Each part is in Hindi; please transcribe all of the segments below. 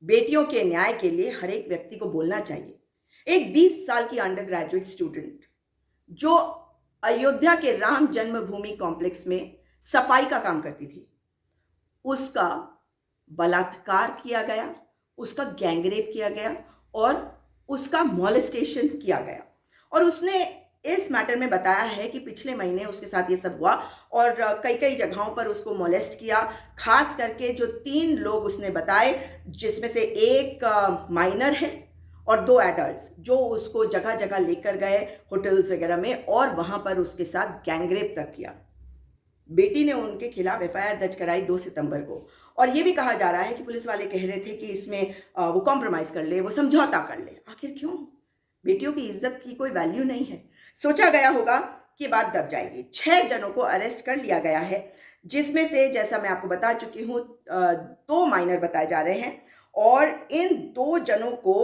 बेटियों के न्याय के लिए हर एक व्यक्ति को बोलना चाहिए। एक 20 साल की अंडर ग्रेजुएट स्टूडेंट जो अयोध्या के राम जन्मभूमि कॉम्प्लेक्स में सफाई का काम करती थी, उसका बलात्कार किया गया, उसका गैंगरेप किया गया और उसका मॉलेस्टेशन किया गया। और उसने इस मैटर में बताया है कि पिछले महीने उसके साथ ये सब हुआ और कई कई जगहों पर उसको मॉलेस्ट किया। खास करके जो 3 लोग उसने बताए, जिसमें से एक माइनर है और 2 एडल्ट्स, जो उसको जगह जगह लेकर गए होटल्स वगैरह में और वहां पर उसके साथ गैंगरेप तक किया। बेटी ने उनके खिलाफ एफआईआर दर्ज कराई 2 सितंबर को। और ये भी कहा जा रहा है कि पुलिस वाले कह रहे थे कि इसमें वो कॉम्प्रोमाइज़ कर ले, वो समझौता कर ले। आखिर क्यों? बेटियों की इज्जत की कोई वैल्यू नहीं है। सोचा गया होगा कि बात दब जाएगी। 6 जनों को अरेस्ट कर लिया गया है, जिसमें से जैसा मैं आपको बता चुकी हूँ 2 माइनर बताए जा रहे हैं और इन 2 जनों को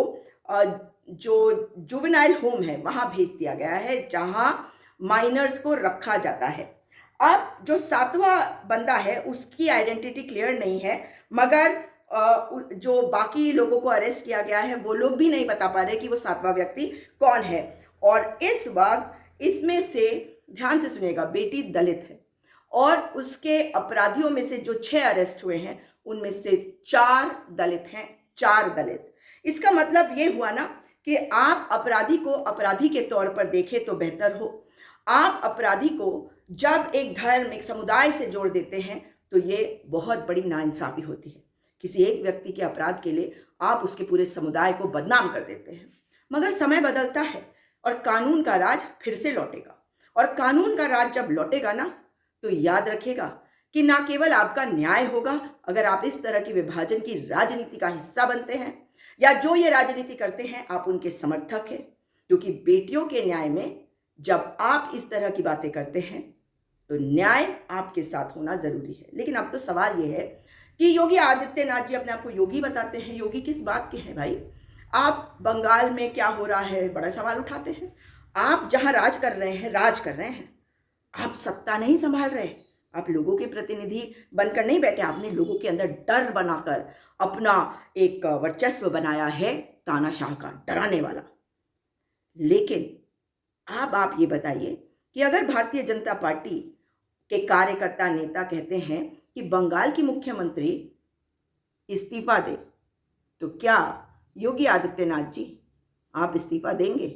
जो जुवेनाइल होम है वहाँ भेज दिया गया है, जहाँ माइनर्स को रखा जाता है। अब जो 7वां बंदा है उसकी आइडेंटिटी क्लियर नहीं है, मगर जो बाकी लोगों को अरेस्ट किया गया है वो लोग भी नहीं बता पा रहे कि वो 7वां व्यक्ति कौन है। और इस वक्त इसमें से ध्यान से सुनिएगा, बेटी दलित है और उसके अपराधियों में से जो 6 अरेस्ट हुए हैं उनमें से 4 दलित हैं। 4 दलित, इसका मतलब ये हुआ ना कि आप अपराधी को अपराधी के तौर पर देखें तो बेहतर हो। आप अपराधी को जब एक धर्म, एक समुदाय से जोड़ देते हैं तो ये बहुत बड़ी नाइंसाफी होती है। किसी एक व्यक्ति के अपराध के लिए आप उसके पूरे समुदाय को बदनाम कर देते हैं। मगर समय बदलता है और कानून का राज फिर से लौटेगा। और कानून का राज जब लौटेगा ना, तो याद रखेगा कि ना केवल आपका न्याय होगा अगर आप इस तरह की विभाजन की राजनीति का हिस्सा बनते हैं, या जो ये राजनीति करते हैं आप उनके समर्थक हैं। क्योंकि बेटियों के न्याय में जब आप इस तरह की बातें करते हैं तो न्याय आपके साथ होना जरूरी है। लेकिन अब तो सवाल यह है कि योगी आदित्यनाथ जी अपने आप को योगी बताते हैं। योगी किस बात के हैं भाई? आप बंगाल में क्या हो रहा है बड़ा सवाल उठाते हैं। आप जहां राज कर रहे हैं, आप सत्ता नहीं संभाल रहे। आप लोगों के प्रतिनिधि बनकर नहीं बैठे, आपने लोगों के अंदर डर बनाकर अपना एक वर्चस्व बनाया है, तानाशाह का, डराने वाला। लेकिन अब आप ये बताइए कि अगर भारतीय जनता पार्टी के कार्यकर्ता, नेता कहते हैं कि बंगाल की मुख्यमंत्री इस्तीफा दे, तो क्या योगी आदित्यनाथ जी आप इस्तीफा देंगे?